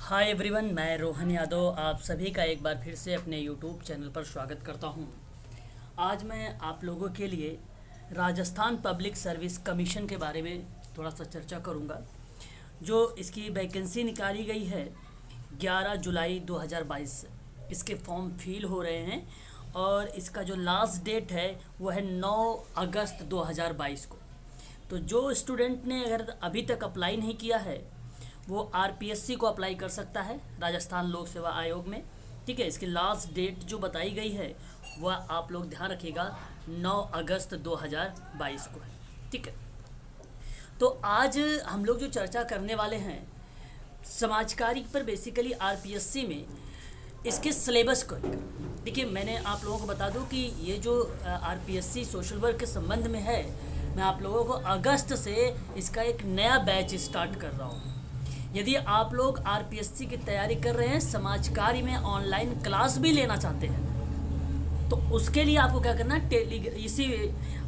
Hi everyone, मैं रोहन यादव आप सभी का एक बार फिर से अपने यूट्यूब चैनल पर स्वागत करता हूं। आज मैं आप लोगों के लिए राजस्थान पब्लिक सर्विस कमीशन के बारे में थोड़ा सा चर्चा करूंगा। जो इसकी वैकेंसी निकाली गई है 11 जुलाई 2022 से इसके फॉर्म फिल हो रहे हैं और इसका जो लास्ट डेट है वो है 9 अगस्त 2022 को। तो जो स्टूडेंट ने अगर अभी तक अप्लाई नहीं किया है वो आरपीएससी को अप्लाई कर सकता है, राजस्थान लोक सेवा आयोग में। ठीक है, इसकी लास्ट डेट जो बताई गई है वह आप लोग ध्यान रखिएगा 9 अगस्त 2022 को है। ठीक है, तो आज हम लोग जो चर्चा करने वाले हैं समाजकारी पर, बेसिकली आरपीएससी में इसके सिलेबस को लेकर। देखिए, मैंने आप लोगों को बता दूं कि ये जो आरपीएससी सोशल वर्क के संबंध में है, मैं आप लोगों को अगस्त से इसका एक नया बैच स्टार्ट कर रहा हूँ। यदि आप लोग आरपीएससी की तैयारी कर रहे हैं, समाज कार्य में ऑनलाइन क्लास भी लेना चाहते हैं, तो उसके लिए आपको क्या करना है, इसी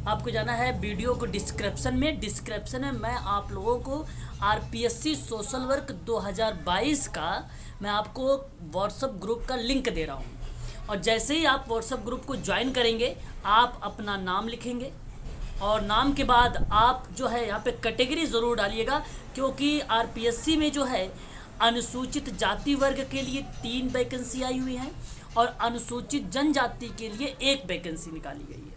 आपको जाना है वीडियो को डिस्क्रिप्शन में मैं आप लोगों को आरपीएससी सोशल वर्क 2022 का मैं आपको व्हाट्सएप ग्रुप का लिंक दे रहा हूँ। और जैसे ही आप व्हाट्सएप ग्रुप को ज्वाइन करेंगे, आप अपना नाम लिखेंगे और नाम के बाद आप जो है यहाँ पे कैटेगरी ज़रूर डालिएगा, क्योंकि आरपीएससी में जो है अनुसूचित जाति वर्ग के लिए 3 वैकेंसी आई हुई हैं और अनुसूचित जनजाति के लिए 1 वैकेंसी निकाली गई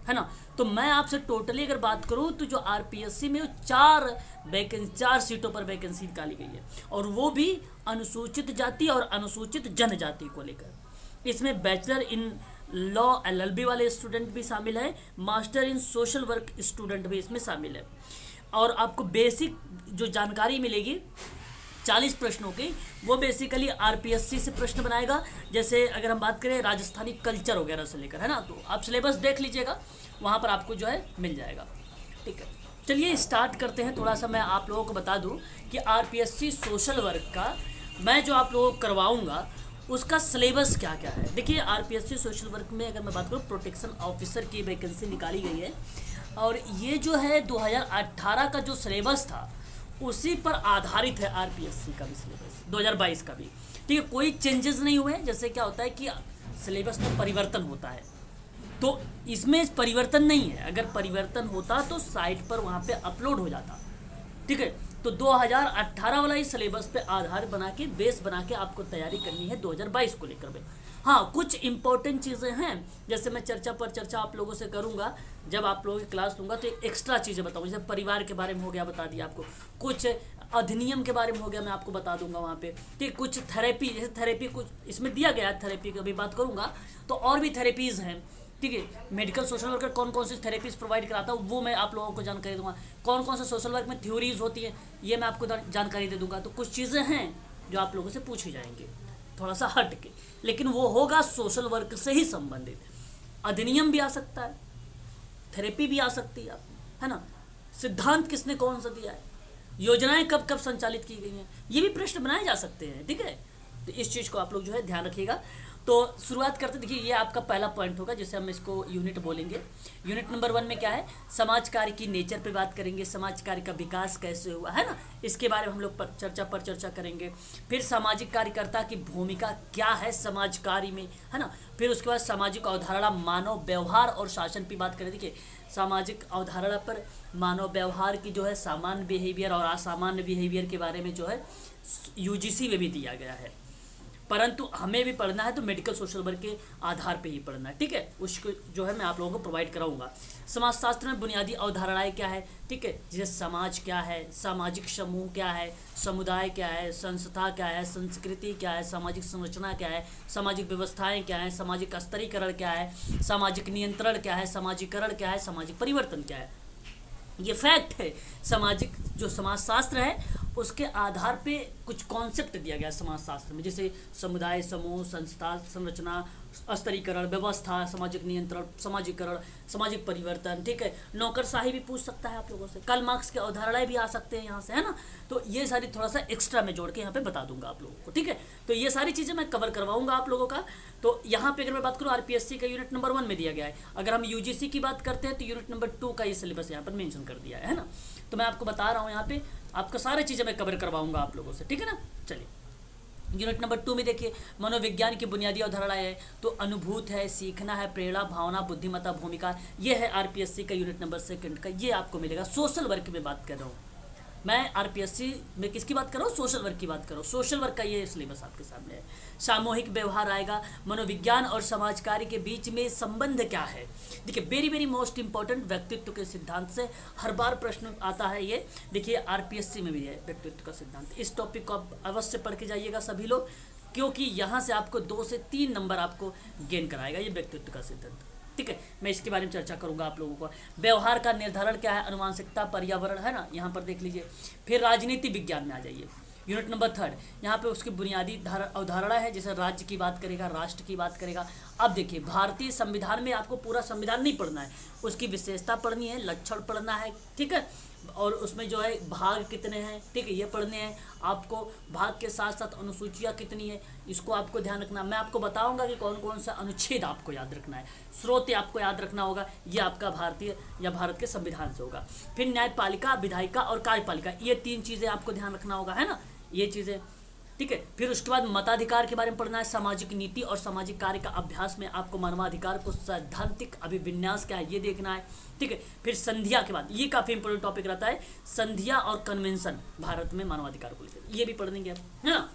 है ना। तो मैं आपसे टोटली अगर बात करूँ तो जो आरपीएससी में 4 सीटों पर वैकेंसी निकाली गई है, और वो भी अनुसूचित जाति और अनुसूचित जनजाति को लेकर। इसमें बैचलर इन लॉ एलएलबी वाले स्टूडेंट भी शामिल है, master in social work student भी इसमें शामिल है। और आपको बेसिक जो जानकारी मिलेगी 40 प्रश्नों की, वो बेसिकली आरपीएससी से प्रश्न बनाएगा। जैसे अगर हम बात करें राजस्थानी कल्चर वगैरह से लेकर, है ना, तो आप सिलेबस देख लीजिएगा, वहाँ पर आपको जो है मिल जाएगा। ठीक है, चलिए स्टार्ट करते हैं। थोड़ा सा मैं आप लोगों को बता दूं कि आरपीएससी सोशल वर्क का मैं जो आप लोगों को करवाऊँगा उसका सिलेबस क्या क्या है। देखिए, आरपीएससी सोशल वर्क में अगर मैं बात करूँ, प्रोटेक्शन ऑफिसर की वैकेंसी निकाली गई है, और ये जो है 2018 का जो सिलेबस था उसी पर आधारित है आरपीएससी का भी सिलेबस, 2022 का भी। ठीक है, कोई चेंजेस नहीं हुए। जैसे क्या होता है कि सिलेबस में परिवर्तन होता है, तो इसमें परिवर्तन नहीं है। अगर परिवर्तन होता तो साइट पर वहाँ पे अपलोड हो जाता। ठीक है, तो 2018 वाला ही सिलेबस पे आधार बना के, बेस बना के आपको तैयारी करनी है 2022 को लेकर में। हाँ, कुछ इंपॉर्टेंट चीज़ें हैं, जैसे मैं चर्चा पर चर्चा आप लोगों से करूंगा जब आप लोगों की क्लास लूँगा, तो एक्स्ट्रा चीज़ें बताऊँगा। जैसे परिवार के बारे में हो गया, बता दिया आपको, कुछ अधिनियम के बारे में हो गया, मैं आपको बता दूंगा वहाँ पे। ठीक, कुछ थेरेपी, जैसे थेरेपी कुछ इसमें दिया गया है, थेरेपी की अभी बात करूँगा, तो और भी थेरेपीज़ हैं। ठीक है, मेडिकल सोशल वर्कर कौन कौन सी थेरेपीज प्रोवाइड कराता हूँ वो मैं आप लोगों को जानकारी दूंगा। कौन कौन से सोशल वर्क में थ्योरीज होती है ये मैं आपको जानकारी दे दूंगा। तो कुछ चीज़ें हैं जो आप लोगों से पूछी जाएंगी, थोड़ा सा हट के, लेकिन वो होगा सोशल वर्क से ही संबंधित। अधिनियम भी आ सकता है, थेरेपी भी आ सकती है, है ना, सिद्धांत किसने कौन सा दिया है, योजनाएं कब कब संचालित की गई हैं, ये भी प्रश्न बनाए जा सकते हैं। ठीक है, तो इस चीज़ को आप लोग जो है ध्यान रखिएगा। तो शुरुआत करते, देखिए ये आपका पहला पॉइंट होगा जिसे हम इसको यूनिट बोलेंगे। यूनिट नंबर 1 में क्या है, समाज कार्य की नेचर पे बात करेंगे, समाज कार्य का विकास कैसे हुआ है ना, इसके बारे में हम लोग पर चर्चा करेंगे। फिर सामाजिक कार्यकर्ता की भूमिका क्या है समाज कार्य में, है ना। फिर उसके बाद सामाजिक अवधारणा, मानव व्यवहार और शासन की बात करें। देखिए, सामाजिक अवधारणा पर मानव व्यवहार की जो है सामान्य बिहेवियर और असामान्य बिहेवियर के बारे में जो है यूजीसी में भी दिया गया है, परंतु हमें भी पढ़ना है तो मेडिकल सोशल वर्क के आधार पे ही पढ़ना है। ठीक है, उसको जो है मैं आप लोगों को प्रोवाइड कराऊंगा। समाजशास्त्र में बुनियादी अवधारणाएं क्या है, ठीक है, जैसे समाज क्या है, सामाजिक समूह क्या है, समुदाय क्या है, संस्था क्या है, संस्कृति क्या है, सामाजिक संरचना क्या है, सामाजिक व्यवस्थाएं क्या है, सामाजिक स्तरीकरण क्या है, सामाजिक नियंत्रण क्या है, सामाजिकरण क्या है, सामाजिक परिवर्तन क्या है। ये फैक्ट है। सामाजिक जो समाजशास्त्र है उसके आधार पे कुछ कॉन्सेप्ट दिया गया समाजशास्त्र में, जैसे समुदाय, समूह, संस्था, संरचना, स्तरीकरण, व्यवस्था, सामाजिक नियंत्रण, सामाजिकरण, सामाजिक परिवर्तन। ठीक है, नौकरशाही भी पूछ सकता है आप लोगों से, कार्ल मार्क्स के अवधारणाएं भी आ सकते हैं यहाँ से, है ना। तो ये सारी थोड़ा सा एक्स्ट्रा में जोड़ के यहाँ पे बता दूंगा आप लोगों को। ठीक है, तो ये सारी चीज़ें मैं कवर करवाऊंगा आप लोगों का। तो यहाँ पे अगर मैं बात करूँ, आरपीएससी का यूनिट नंबर 1 में दिया गया है। अगर हम यूजीसी की बात करते हैं तो यूनिट नंबर 2 का ये सिलेबस यहाँ पर मेंशन कर दिया है ना। तो मैं आपको बता रहा हूँ, यहाँ पे आपका सारी चीज़ें मैं कवर करवाऊंगा आप लोगों से। ठीक है ना, चलिए यूनिट नंबर 2 में देखिए मनोविज्ञान की बुनियादी अवधारणाएं है, तो अनुभूत है, सीखना है, प्रेरणा, भावना, बुद्धिमत्ता, भूमिका, ये है आरपीएससी का यूनिट नंबर 2 का, ये आपको मिलेगा। सोशल वर्क में बात कर रहा हूँ मैं, आरपीएससी में किसकी बात कर रहा हूँ, सोशल वर्क की बात कर रहा हूँ। सोशल वर्क का ये सिलेबस आपके सामने है। सामूहिक व्यवहार आएगा, मनोविज्ञान और समाज कार्य के बीच में संबंध क्या है। देखिए वेरी वेरी मोस्ट इंपॉर्टेंट, व्यक्तित्व के सिद्धांत से हर बार प्रश्न आता है ये। देखिए आरपीएससी में भी है व्यक्तित्व का सिद्धांत, इस टॉपिक को आप अवश्य पढ़ के जाइएगा सभी लोग, क्योंकि यहाँ से आपको 2 से 3 नंबर आपको गेन कराएगा ये व्यक्तित्व का सिद्धांत। ठीक है, मैं इसके बारे में चर्चा करूंगा आप लोगों को। व्यवहार का निर्धारण क्या है, अनुवांशिकता, पर्यावरण, है ना, यहाँ पर देख लीजिए। फिर राजनीति विज्ञान में आ जाइए, यूनिट नंबर 3, यहाँ पे उसकी बुनियादी अवधारणा है, जैसे राज्य की बात करेगा, राष्ट्र की बात करेगा। अब देखिए भारतीय संविधान में आपको पूरा संविधान नहीं पढ़ना है, उसकी विशेषता पढ़नी है, लक्षण पढ़ना है, ठीक है, और उसमें जो है भाग कितने हैं, ठीक है, ये पढ़ने हैं आपको। भाग के साथ साथ अनुसूचियाँ कितनी है, इसको आपको ध्यान रखना। मैं आपको बताऊंगा कि कौन कौन सा अनुच्छेद आपको याद रखना है, स्रोत आपको याद रखना होगा, ये आपका भारतीय या भारत के संविधान से होगा। फिर न्यायपालिका, विधायिका और कार्यपालिका, ये 3 चीज़ें आपको ध्यान रखना होगा, है ना, ये चीज़ें, ठीक है। फिर उसके बाद मताधिकार के बारे में पढ़ना है, सामाजिक नीति और सामाजिक कार्य का अभ्यास में आपको मानवाधिकार को सैद्धांतिक अभिविन्यास क्या है ये देखना है, ठीक है। फिर संधिया के बाद, ये काफ़ी इंपॉर्टेंट टॉपिक रहता है, संधिया और कन्वेंशन भारत में मानवाधिकार को लेकर, ये भी पढ़ देंगे आप, है ना।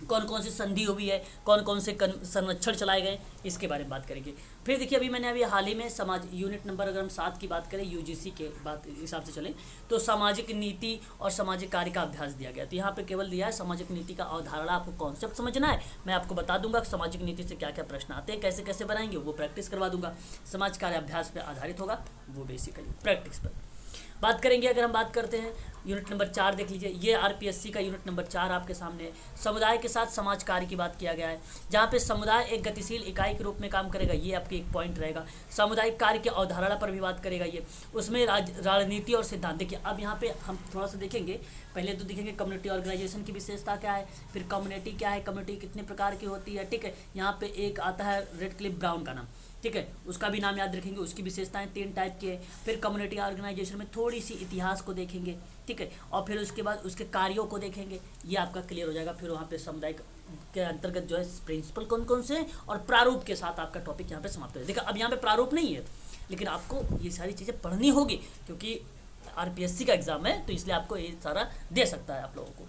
कौन कौन सी संधि हुई है, कौन कौन से संरक्षण चलाए गए, इसके बारे में बात करेंगे। फिर देखिए अभी मैंने अभी हाल ही में समाज यूनिट नंबर अगर हम 7 की बात करें, यूजीसी के बात हिसाब से चलें, तो सामाजिक नीति और सामाजिक कार्य का अभ्यास दिया गया। तो यहाँ पे केवल दिया है सामाजिक नीति का अवधारणा, आपको कॉन्सेप्ट समझना है। मैं आपको बता दूंगा सामाजिक नीति से क्या क्या प्रश्न आते हैं, कैसे कैसे बनाएंगे, वो प्रैक्टिस करवा दूंगा। समाज कार्य अभ्यास पर आधारित होगा, वो बेसिकली प्रैक्टिस पर बात करेंगे। अगर हम बात करते हैं यूनिट नंबर 4 देख लीजिए, ये आरपीएससी का यूनिट नंबर 4 आपके सामने है। समुदाय के साथ समाज कार्य की बात किया गया है, जहाँ पे समुदाय एक गतिशील इकाई के रूप में काम करेगा, ये आपके एक पॉइंट रहेगा। सामुदायिक कार्य की अवधारणा पर भी बात करेगा ये। उसमें राजनीति और सिद्धांत, देखिए अब यहाँ पे हम थोड़ा सा देखेंगे, पहले तो देखेंगे कम्युनिटी ऑर्गेनाइजेशन की विशेषता क्या है, फिर कम्युनिटी क्या है, कम्युनिटी कितने प्रकार की होती है, ठीक है। यहाँ पे एक आता है रेडक्लिफ ब्राउन का नाम, ठीक है, उसका भी नाम याद रखेंगे। उसकी विशेषताएं 3 टाइप की है। फिर कम्युनिटी ऑर्गेनाइजेशन में थोड़ी सी इतिहास को देखेंगे, ठीक है, और फिर उसके बाद उसके कार्यों को देखेंगे, ये आपका क्लियर हो जाएगा। फिर वहाँ पे समुदाय के अंतर्गत जो है प्रिंसिपल कौन कौन से हैं, और प्रारूप के साथ आपका टॉपिक यहाँ पे समाप्त हो जाए। देखा अब यहाँ पे प्रारूप नहीं है, लेकिन आपको ये सारी चीज़ें पढ़नी होगी, क्योंकि आरपीएससी का एग्जाम है, तो इसलिए आपको ये सारा दे सकता है आप लोगों को।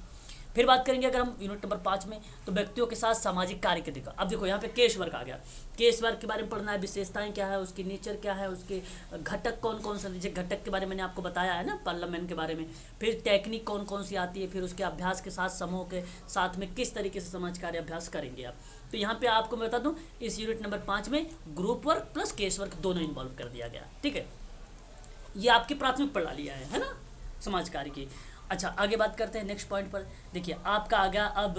फिर बात करेंगे अगर हम यूनिट नंबर 5 में, तो व्यक्तियों के साथ सामाजिक कार्य के देखो। अब देखो यहाँ पे केस वर्क आ गया, केस वर्क के बारे में पढ़ना है, विशेषताएं क्या है, उसकी नेचर क्या है, उसके घटक कौन कौन से, जैसे घटक के बारे में मैंने आपको बताया है ना, पार्लियामेंट के बारे में। फिर टेक्निक कौन कौन सी आती है, फिर उसके अभ्यास के साथ समूह के साथ में किस तरीके से समाज कार्य अभ्यास करेंगे आप। तो यहाँ पे आपको मैं बता दूँ, इस यूनिट नंबर 5 में group work plus case work दोनों इन्वॉल्व कर दिया गया, ठीक है। ये आपकी प्राथमिक प्रणाली है ना समाज कार्य की। अच्छा आगे बात करते हैं नेक्स्ट पॉइंट पर। देखिए आपका आ गया अब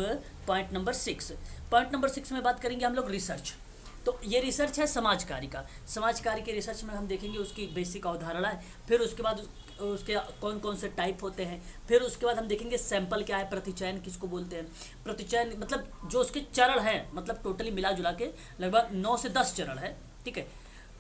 पॉइंट नंबर 6। पॉइंट नंबर 6 में बात करेंगे हम लोग रिसर्च। तो ये रिसर्च है समाज कार्य का। समाज कार्य के रिसर्च में हम देखेंगे उसकी बेसिक अवधारणा है, फिर उसके बाद उसके कौन कौन से टाइप होते हैं, फिर उसके बाद हम देखेंगे सैंपल क्या है, प्रतिचयन किसको बोलते हैं। प्रतिचयन मतलब जो उसके चरण हैं, मतलब टोटली मिला जुला के लगभग 9 से 10 चरण है, ठीक है।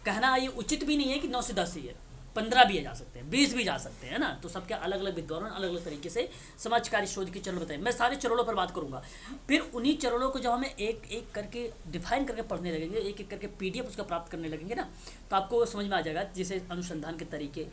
कहना ये उचित भी नहीं है कि 9 से 10 ही है, 15 भी जा सकते हैं, 20 भी जा सकते हैं ना। तो सबके अलग अलग विद्वान अलग अलग तरीके से समाज कार्य शोध के चरण बताए। मैं सारे चरणों पर बात करूंगा। फिर उन्हीं चरणों को जब हमें एक एक करके डिफाइन करके पढ़ने लगेंगे, एक एक करके पीडीएफ उसका प्राप्त करने लगेंगे ना, तो आपको समझ में आ जाएगा। जैसे अनुसंधान के तरीके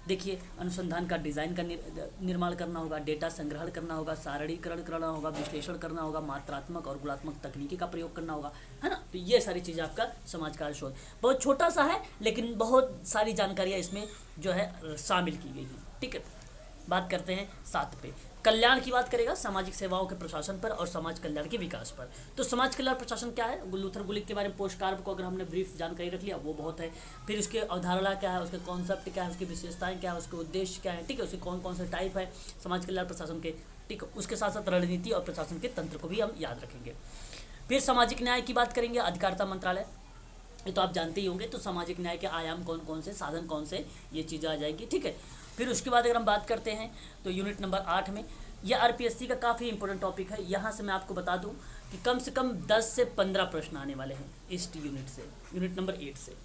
देखिए, अनुसंधान का डिज़ाइन का निर्माण करना होगा, डेटा संग्रहण करना होगा, सारणीकरण करना होगा, विश्लेषण करना होगा, मात्रात्मक और गुणात्मक तकनीकी का प्रयोग करना होगा, है ना। तो ये सारी चीज़ें आपका समाज कार्य शोध बहुत छोटा सा है, लेकिन बहुत सारी जानकारियाँ इसमें जो है शामिल की गई हैं, ठीक है। बात करते हैं 7 पे, कल्याण की बात करेगा, सामाजिक सेवाओं के प्रशासन पर और समाज कल्याण के विकास पर। तो समाज कल्याण प्रशासन क्या है, लूथर गुलिक के बारे में पोस्ट कार्ड को अगर हमने ब्रीफ जानकारी रख लिया वो बहुत है। फिर उसके अवधारणा क्या है, उसके कॉन्सेप्ट क्या है, उसकी विशेषताएं क्या है, उसके उद्देश्य क्या है, ठीक है, उसके कौन कौन से टाइप है समाज कल्याण प्रशासन के, ठीक है। उसके साथ साथ रणनीति और प्रशासन के तंत्र को भी हम याद रखेंगे। फिर सामाजिक न्याय की बात करेंगे, अधिकारिता मंत्रालय, ये तो आप जानते ही होंगे। तो सामाजिक न्याय के आयाम कौन कौन से, साधन कौन से, ये चीज़ें आ जाएगी, ठीक है। फिर उसके बाद अगर हम बात करते हैं तो यूनिट नंबर 8 में, यह आरपीएससी का काफ़ी इंपॉर्टेंट टॉपिक है। यहाँ से मैं आपको बता दूं कि कम से कम 10 से 15 प्रश्न आने वाले हैं इस यूनिट से, यूनिट नंबर 8 से।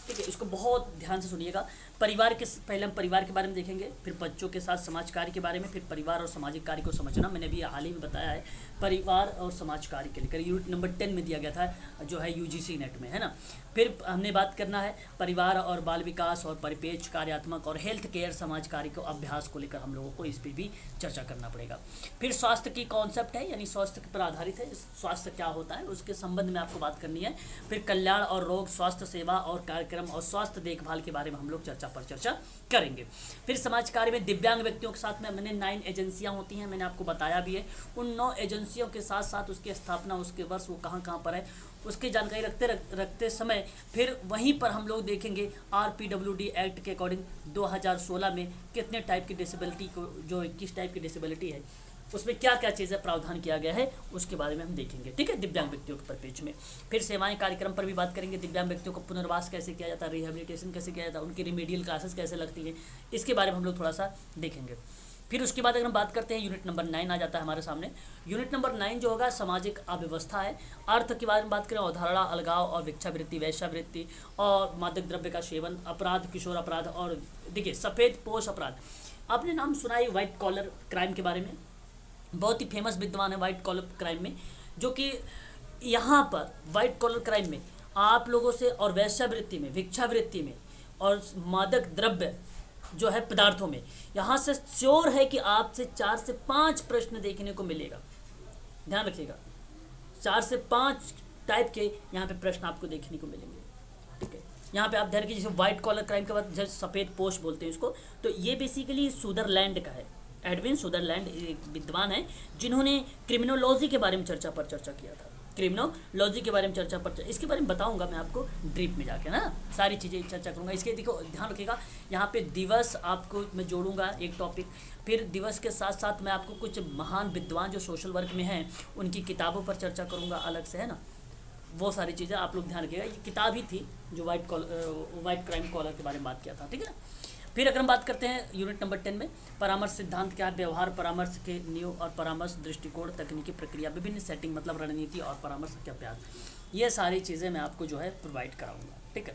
ठीक है, इसको बहुत ध्यान से सुनिएगा। परिवार के पहले हम परिवार के बारे में देखेंगे, फिर बच्चों के साथ समाज कार्य के बारे में, फिर परिवार और सामाजिक कार्य को समझना। मैंने भी हाल ही में बताया है परिवार और समाज कार्य के लेकर, यूनिट नंबर 10 में दिया गया था जो है यूजीसी नेट में, है ना। फिर हमने बात करना है परिवार और बाल विकास और परिपेक्ष कार्यात्मक और हेल्थ केयर समाज कार्य को अभ्यास को लेकर हम लोगों को इस पर भी चर्चा करना पड़ेगा। फिर स्वास्थ्य की कॉन्सेप्ट है, यानी स्वास्थ्य पर आधारित है, स्वास्थ्य क्या होता है उसके संबंध में आपको बात करनी है। फिर कल्याण और रोग, स्वास्थ्य सेवा और कार्यक्रम और स्वास्थ्य देखभाल के बारे में हम लोग चर्चा करेंगे। फिर समाज कार्य में दिव्यांग व्यक्तियों के साथ में मैंने 9 एजेंसियां होती हैं, मैंने आपको बताया भी है। उन 9 एजेंसियों के साथ साथ उसकी स्थापना, उसके वर्ष, वो कहाँ पर है, उसकी जानकारी रखते समय फिर वहीं पर हम लोग देखेंगे RPWD एक्ट के अकॉर्डिंग 2016 में कितने टाइप की डिसेबिलिटी को, जो 21 टाइप की डिसेबिलिटी है उसमें क्या क्या चीज़ें प्रावधान किया गया है उसके बारे में हम देखेंगे। ठीक है, दिव्यांग व्यक्तियों के परिप्रेक्ष्य में। फिर सेवाएं कार्यक्रम पर भी बात करेंगे, दिव्यांग व्यक्तियों को पुनर्वास कैसे किया जाता है, रिहेबिलिटेशन कैसे किया जाता है, उनकी रिमीडियल क्लासेस कैसे लगती है, इसके बारे में हम लोग थोड़ा सा देखेंगे। फिर उसके बाद अगर हम बात करते हैं यूनिट नंबर 9 आ जाता है हमारे सामने। यूनिट नंबर 9 जो होगा सामाजिक अव्यवस्था है। अर्थ के बारे में बात करें, अवधारणा, अलगाव और भिक्षावृत्ति, वैश्यावृत्ति और मादक द्रव्य का सेवन, अपराध, किशोर अपराध और देखिए सफ़ेद पोश अपराध। आपने नाम सुना है व्हाइट कॉलर क्राइम के बारे में, बहुत ही फेमस विद्वान है व्हाइट कॉलर क्राइम में, जो कि यहाँ पर व्हाइट कॉलर क्राइम में आप लोगों से और वैश्यावृत्ति में, भिक्षावृत्ति में और मादक द्रव्य जो है पदार्थों में, यहाँ से श्योर है कि आपसे 4 से 5 प्रश्न देखने को मिलेगा। ध्यान रखिएगा, 4 से 5 टाइप के यहाँ पे प्रश्न आपको देखने को मिलेंगे। ठीक है, यहाँ पे आप ध्यान रखिए, जैसे व्हाइट कॉलर क्राइम के बाद जैसे सफ़ेद पोश बोलते हैं इसको, तो ये बेसिकली सुदरलैंड का है। एडविन सुदरलैंड एक विद्वान है जिन्होंने क्रिमिनोलॉजी के बारे में चर्चा किया था, क्रिमिनोलॉजी के बारे में इसके बारे में बताऊंगा मैं आपको ड्रीप में जाके ना, सारी चीज़ें चर्चा करूंगा। इसके देखो ध्यान रखिएगा, यहाँ पे दिवस आपको मैं जोड़ूंगा एक टॉपिक, फिर दिवस के साथ साथ मैं आपको कुछ महान विद्वान जो सोशल वर्क में हैं उनकी किताबों पर चर्चा करूँगा अलग से, है ना। वो सारी चीज़ें आप लोग ध्यान रखिएगा, ये किताब ही थी जो व्हाइट क्राइम कॉलर के बारे में बात किया था। ठीक है, फिर अगर हम बात करते हैं यूनिट नंबर 10 में, परामर्श सिद्धांत क्या है, व्यवहार परामर्श के नियोग और परामर्श दृष्टिकोण, तकनीकी प्रक्रिया, विभिन्न सेटिंग मतलब रणनीति और परामर्श का अभ्यास, ये सारी चीज़ें मैं आपको जो है प्रोवाइड कराऊंगा। ठीक है,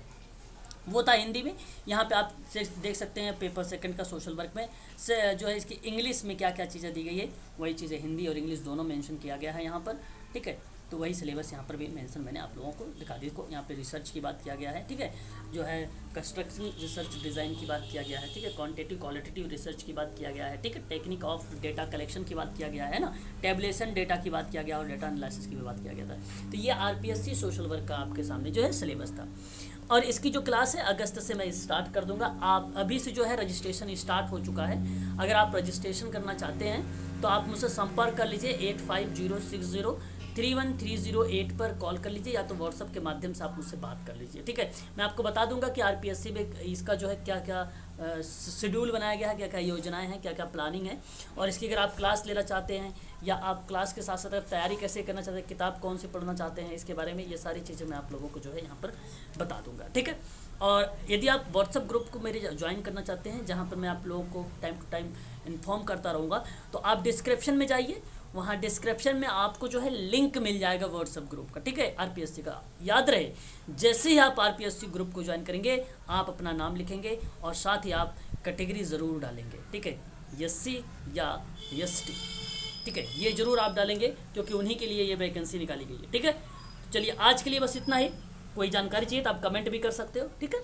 वो था हिंदी में। यहाँ पे आप देख सकते हैं पेपर सेकंड का सोशल वर्क में से जो है इसकी इंग्लिश में क्या क्या चीज़ें दी गई है, वही चीज़ें हिंदी और इंग्लिश दोनों मेंशन किया गया है यहाँ पर। ठीक है, तो वही सिलेबस यहाँ पर भी मेंशन मैंने आप लोगों को दिखा दी को। यहाँ पे रिसर्च की बात किया गया है, ठीक है, जो है कंस्ट्रक्शन रिसर्च डिज़ाइन की बात किया गया है, ठीक है, क्वांटिटेटिव क्वालिटेटिव रिसर्च की बात किया गया है, ठीक है, टेक्निक ऑफ डेटा कलेक्शन की बात किया गया है ना, टेबलेशन डेटा की बात किया गया और डेटा एनालिसिस की भी बात किया गया था। तो ये RPSC सोशल वर्क का आपके सामने जो है सिलेबस था, और इसकी जो क्लास है अगस्त से मैं स्टार्ट कर दूंगा। आप अभी से जो है रजिस्ट्रेशन स्टार्ट हो चुका है। अगर आप रजिस्ट्रेशन करना चाहते हैं तो आप मुझसे संपर्क कर लीजिए 8506031308 पर कॉल कर लीजिए, या तो व्हाट्सअप के माध्यम से आप मुझसे बात कर लीजिए। ठीक है, मैं आपको बता दूंगा कि RPSC में इसका जो है क्या क्या शेड्यूल बनाया गया है, क्या क्या योजनाएं हैं, क्या क्या प्लानिंग है, और इसकी अगर आप क्लास लेना चाहते हैं या आप क्लास के साथ साथ तैयारी कैसे करना चाहते हैं, किताब कौन सी पढ़ना चाहते हैं, इसके बारे में ये सारी चीज़ें मैं आप लोगों को जो है यहाँ पर बता दूंगा। ठीक है, और यदि आप व्हाट्सअप ग्रुप को मेरे ज्वाइन करना चाहते हैं जहाँ पर मैं आप लोगों को टाइम टू टाइम इन्फॉर्म करता रहूँगा, तो आप डिस्क्रिप्शन में जाइए, वहाँ डिस्क्रिप्शन में आपको जो है लिंक मिल जाएगा व्हाट्सअप ग्रुप का। ठीक है, RPSC का। याद रहे, जैसे ही आप RPSC ग्रुप को ज्वाइन करेंगे आप अपना नाम लिखेंगे और साथ ही आप कैटेगरी ज़रूर डालेंगे। ठीक है, SC या ST, ठीक है, ये ज़रूर आप डालेंगे क्योंकि उन्हीं के लिए ये वैकेंसी निकाली गई है। ठीक है, चलिए आज के लिए बस इतना ही। कोई जानकारी चाहिए तो आप कमेंट भी कर सकते हो। ठीक है।